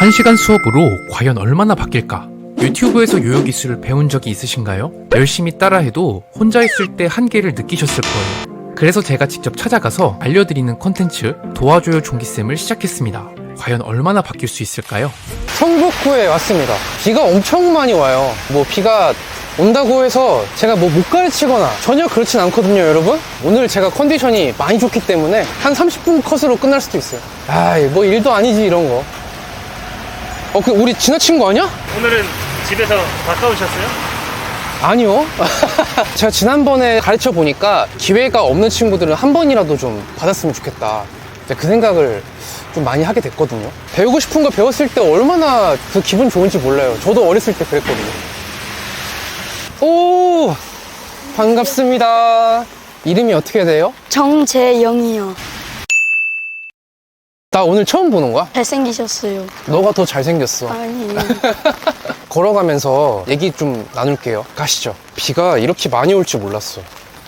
1시간 수업으로 과연 얼마나 바뀔까? 유튜브에서 요요 기술을 배운 적이 있으신가요? 열심히 따라해도 혼자 있을 때 한계를 느끼셨을 거예요. 그래서 제가 직접 찾아가서 알려드리는 콘텐츠 도와줘요 종기쌤을 시작했습니다. 과연 얼마나 바뀔 수 있을까요? 성북구에 왔습니다. 비가 엄청 많이 와요. 비가 온다고 해서 제가 못 가르치거나 전혀 그렇진 않거든요, 여러분. 오늘 제가 컨디션이 많이 좋기 때문에 한 30분 컷으로 끝날 수도 있어요. 일도 아니지 이런 거. 우리 지나친 거 아니야? 오늘은 집에서 가까우셨어요? 아니요. 제가 지난번에 가르쳐 보니까 기회가 없는 친구들은 한 번이라도 좀 받았으면 좋겠다. 그 생각을 좀 많이 하게 됐거든요. 배우고 싶은 거 배웠을 때 얼마나 그 기분 좋은지 몰라요. 저도 어렸을 때 그랬거든요. 오, 반갑습니다. 이름이 어떻게 돼요? 정재영이요. 나 오늘 처음 보는 거야? 잘생기셨어요. 너가 더 잘생겼어. 아니, 걸어가면서 얘기 좀 나눌게요. 가시죠. 비가 이렇게 많이 올 줄 몰랐어.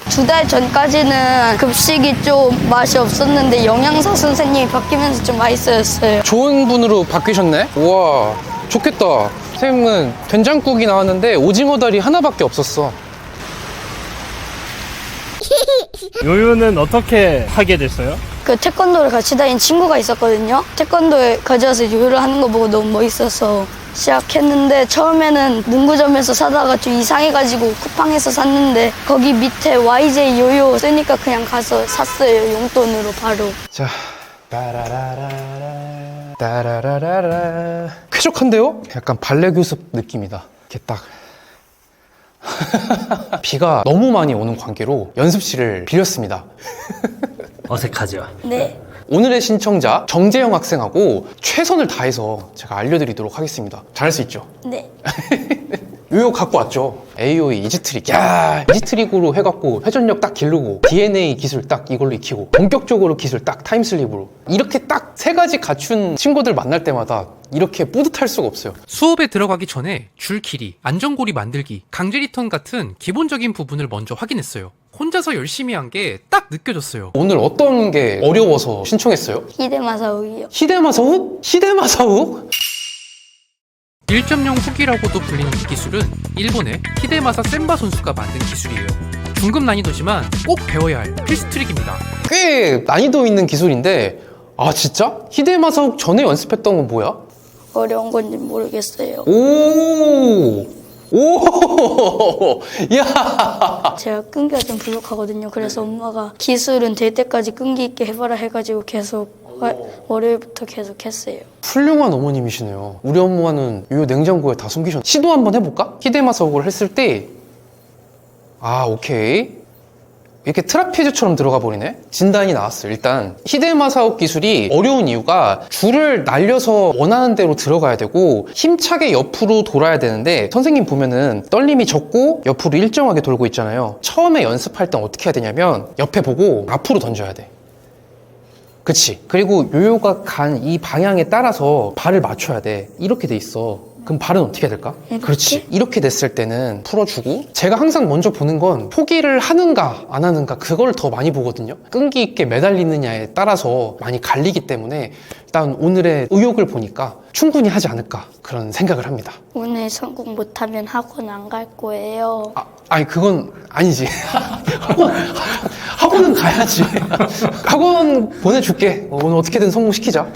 2달 전까지는 급식이 좀 맛이 없었는데 영양사 선생님이 바뀌면서 좀 맛있어졌어요. 좋은 분으로 바뀌셨네? 우와, 좋겠다. 선생님은 된장국이 나왔는데 오징어 다리 하나밖에 없었어. 요요는 어떻게 하게 됐어요? 그 태권도를 같이 다닌 친구가 있었거든요. 태권도에 가져와서 요요를 하는 거 보고 너무 멋있어서 시작했는데, 처음에는 문구점에서 사다가 좀 이상해가지고 쿠팡에서 샀는데 거기 밑에 YJ 요요 쓰니까 그냥 가서 샀어요. 용돈으로 바로. 자, 따라라라라, 따라라라라. 쾌적한데요? 약간 발레 교습 느낌이다. 이렇게 딱. 비가 너무 많이 오는 관계로 연습실을 빌렸습니다. 어색하죠. 네. 오늘의 신청자 정재영 학생하고 최선을 다해서 제가 알려드리도록 하겠습니다. 잘할 수 있죠? 네. 요요 갖고 왔죠. AOE 이지트릭. 야, 이지트릭으로 해갖고 회전력 딱 기르고 DNA 기술 딱 이걸로 익히고 본격적으로 기술 딱 타임슬립으로 이렇게 딱 3가지 갖춘 친구들 만날 때마다 이렇게 뿌듯할 수가 없어요. 수업에 들어가기 전에 줄 길이, 안전고리 만들기, 강제 리턴 같은 기본적인 부분을 먼저 확인했어요. 혼자서 열심히 한 게 딱 느껴졌어요. 오늘 어떤 게 어려워서 신청했어요? 히데마사오이요. 히데마사욱? 히데마사욱? 1.0 후기라고도 불리는 이 기술은 일본의 히데마사 센바 선수가 만든 기술이에요. 중급 난이도지만 꼭 배워야 할 필수 트릭입니다. 꽤 난이도 있는 기술인데, 아 진짜? 히데마사욱 전에 연습했던 건 뭐야? 어려운 건지 모르겠어요. 오! 오! 야! 제가 끈기가 좀 부족하거든요. 그래서 엄마가 기술은 될 때까지 끈기 있게 해봐라 해가지고 계속 월요일부터 계속 했어요. 훌륭한 어머님이시네요. 우리 엄마는 요 냉장고에 다 숨기셨네. 시도 한번 해볼까? 히데마사옥을 했을 때, 오케이. 이렇게 트라피즈처럼 들어가 버리네? 진단이 나왔어요. 일단 히데마사옥 기술이 어려운 이유가 줄을 날려서 원하는 대로 들어가야 되고 힘차게 옆으로 돌아야 되는데, 선생님 보면은 떨림이 적고 옆으로 일정하게 돌고 있잖아요. 처음에 연습할 땐 어떻게 해야 되냐면 옆에 보고 앞으로 던져야 돼. 그치? 그리고 요요가 간 이 방향에 따라서 발을 맞춰야 돼. 이렇게 돼 있어. 그럼 발은 어떻게 해야 될까? 이렇게? 그렇지. 이렇게 됐을 때는 풀어주고, 제가 항상 먼저 보는 건 포기를 하는가 안 하는가, 그걸 더 많이 보거든요. 끈기 있게 매달리느냐에 따라서 많이 갈리기 때문에 일단 오늘의 의욕을 보니까 충분히 하지 않을까, 그런 생각을 합니다. 오늘 성공 못하면 학원 안 갈 거예요. 아니 그건 아니지. 학원은 가야지. 학원 보내줄게. 오늘 어떻게든 성공시키자.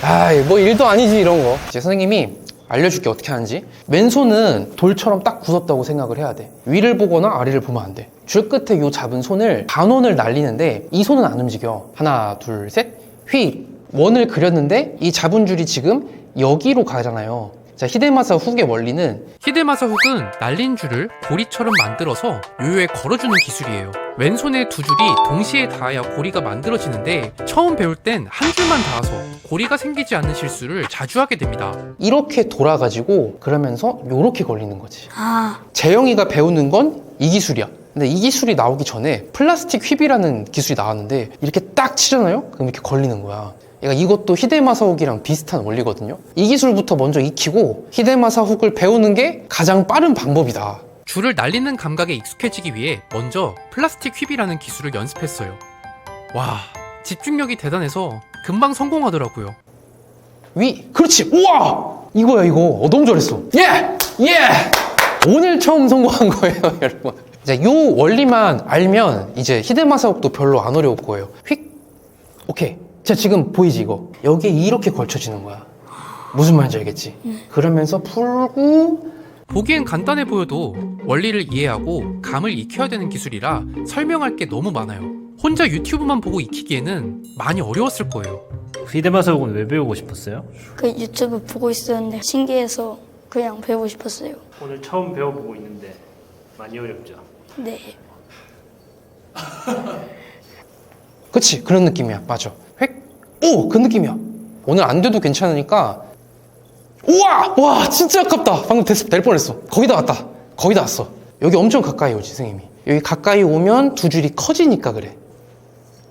일도 아니지 이런 거. 이제 선생님이 알려줄게 어떻게 하는지. 왼손은 돌처럼 딱 굳었다고 생각을 해야 돼. 위를 보거나 아래를 보면 안 돼. 줄 끝에 요 잡은 손을 반원을 날리는데 이 손은 안 움직여. 하나 둘 셋 휙. 원을 그렸는데 이 잡은 줄이 지금 여기로 가잖아요. 자, 히데마사 훅의 원리는, 히데마사 훅은 날린 줄을 고리처럼 만들어서 요요에 걸어주는 기술이에요. 왼손에 2줄이 동시에 닿아야 고리가 만들어지는데, 처음 배울 땐 한 줄만 닿아서 고리가 생기지 않는 실수를 자주 하게 됩니다. 이렇게 돌아가지고 그러면서 요렇게 걸리는 거지. 아, 재영이가 배우는 건 이 기술이야. 근데 이 기술이 나오기 전에 플라스틱 휩이라는 기술이 나왔는데, 이렇게 딱 치잖아요? 그럼 이렇게 걸리는 거야. 이것도 히데마사훅이랑 비슷한 원리거든요. 이 기술부터 먼저 익히고 히데마사훅을 배우는 게 가장 빠른 방법이다. 줄을 날리는 감각에 익숙해지기 위해 먼저 플라스틱 휩이라는 기술을 연습했어요. 와, 집중력이 대단해서 금방 성공하더라고요. 그렇지. 우와! 이거야 이거. 너무 잘했어. 예! 예! 오늘 처음 성공한 거예요 여러분. 이제 요 원리만 알면 이제 히데마 사옥도 별로 안 어려울 거예요. 휙! 오케이. 자 지금 보이지 이거? 여기에 이렇게 걸쳐지는 거야. 무슨 말인지 알겠지? 그러면서 풀고 보기엔 간단해 보여도 원리를 이해하고 감을 익혀야 되는 기술이라 설명할 게 너무 많아요. 혼자 유튜브만 보고 익히기에는 많이 어려웠을 거예요. 히데마 사옥은 왜 배우고 싶었어요? 그 유튜브 보고 있었는데 신기해서 그냥 배우고 싶었어요. 오늘 처음 배워보고 있는데 많이 어렵죠? 네. 그치 그런 느낌이야. 맞아. 획! 오! 그 느낌이야. 오늘 안 돼도 괜찮으니까 우와! 와 진짜 아깝다. 방금 될 뻔했어. 거의 다 왔다. 거의 다 왔어. 여기 엄청 가까이 오지 선생님이. 여기 가까이 오면 두 줄이 커지니까 그래.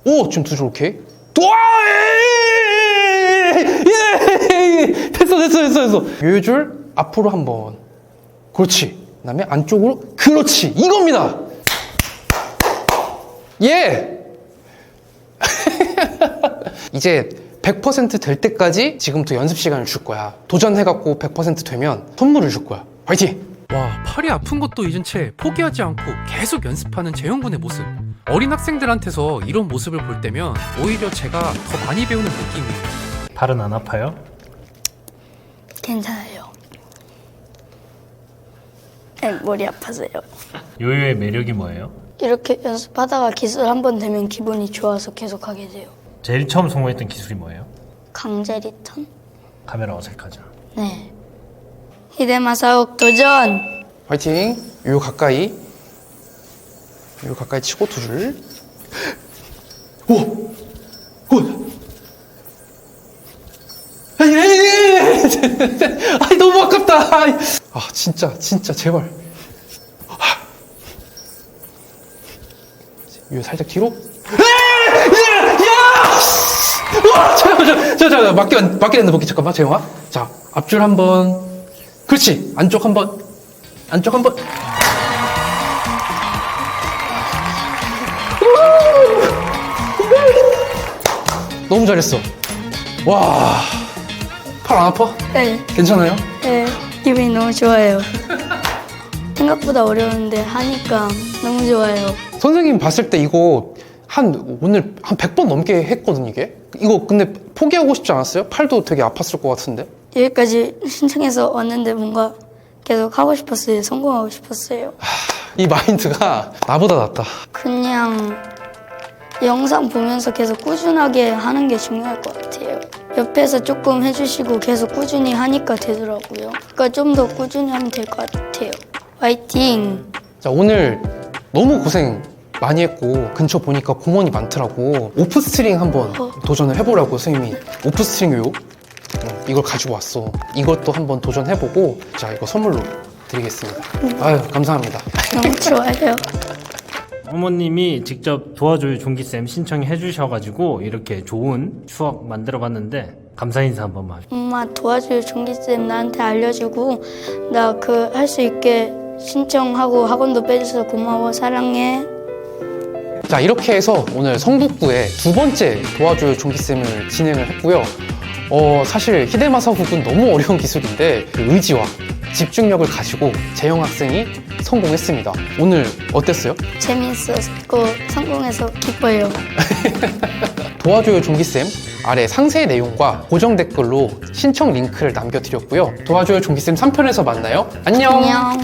오! 지금 두 줄 오케이. 와! 예! 됐어. 요 줄 앞으로 한번. 그렇지. 그 다음에 안쪽으로. 그렇지. 이겁니다. 예! 이제 100% 될 때까지 지금부터 연습 시간을 줄 거야. 도전해갖고 100% 되면 선물을 줄 거야. 화이팅! 와, 팔이 아픈 것도 잊은 채 포기하지 않고 계속 연습하는 재영군의 모습. 어린 학생들한테서 이런 모습을 볼 때면 오히려 제가 더 많이 배우는 느낌이에요. 팔은 안 아파요? 괜찮아요. 머리 아파서요. 요요의 매력이 뭐예요? 이렇게 연습하다가 기술 한 번 되면 기분이 좋아서 계속 하게 돼요. 제일 처음 성공했던 기술이 뭐예요? 강제 리턴? 카메라 어색하죠? 네. 히데마 사옥 도전! 화이팅! 요 가까이 치고 두 줄. 오! 오! 아이 너무 아깝다. 아이. 아 진짜 제발. 요 살짝 뒤로. 와, 잠깐만, 맞게 된다, 먹기. 잠깐만, 재영아. 자, 앞줄 한 번. 그렇지. 안쪽 한 번. 너무 잘했어. 와, 팔 안 아파? 네. 괜찮아요? 네. 기분이 너무 좋아요. 생각보다 어려운데 하니까 너무 좋아요. 선생님 봤을 때 이거 오늘 한 100번 넘게 했거든, 이게? 이거 근데 포기하고 싶지 않았어요? 팔도 되게 아팠을 것 같은데? 여기까지 신청해서 왔는데 뭔가 계속 하고 싶었어요. 성공하고 싶었어요. 이 마인드가 나보다 낫다. 그냥 영상 보면서 계속 꾸준하게 하는 게 중요할 것 같아요. 옆에서 조금 해주시고 계속 꾸준히 하니까 되더라고요. 그러니까 좀 더 꾸준히 하면 될 것 같아요. 화이팅! 자, 오늘 너무 고생 많이 했고 근처 보니까 공원이 많더라고. 오프스트링 한번 도전을 해보라고 선생님이. 오프스트링 이걸 가지고 왔어. 이것도 한번 도전해보고 자 이거 선물로 드리겠습니다. 아유 감사합니다. 너무 좋아요. 어머님이 직접 도와줘요 종기쌤 신청해 주셔가지고 이렇게 좋은 추억 만들어봤는데 감사 인사 한 번만. 엄마 도와줘요 종기쌤 나한테 알려주고 나 그 할 수 있게 신청하고 학원도 빼줘서 고마워. 사랑해. 자 이렇게 해서 오늘 성북구의 두 번째 도와줘요 종기쌤을 진행을 했고요. 사실 히데마 사국은 너무 어려운 기술인데 그 의지와 집중력을 가지고 재영 학생이 성공했습니다. 오늘 어땠어요? 재밌었고 성공해서 기뻐요. 도와줘요 종기쌤 아래 상세 내용과 고정 댓글로 신청 링크를 남겨드렸고요. 도와줘요 종기쌤 3편에서 만나요. 안녕. 안녕.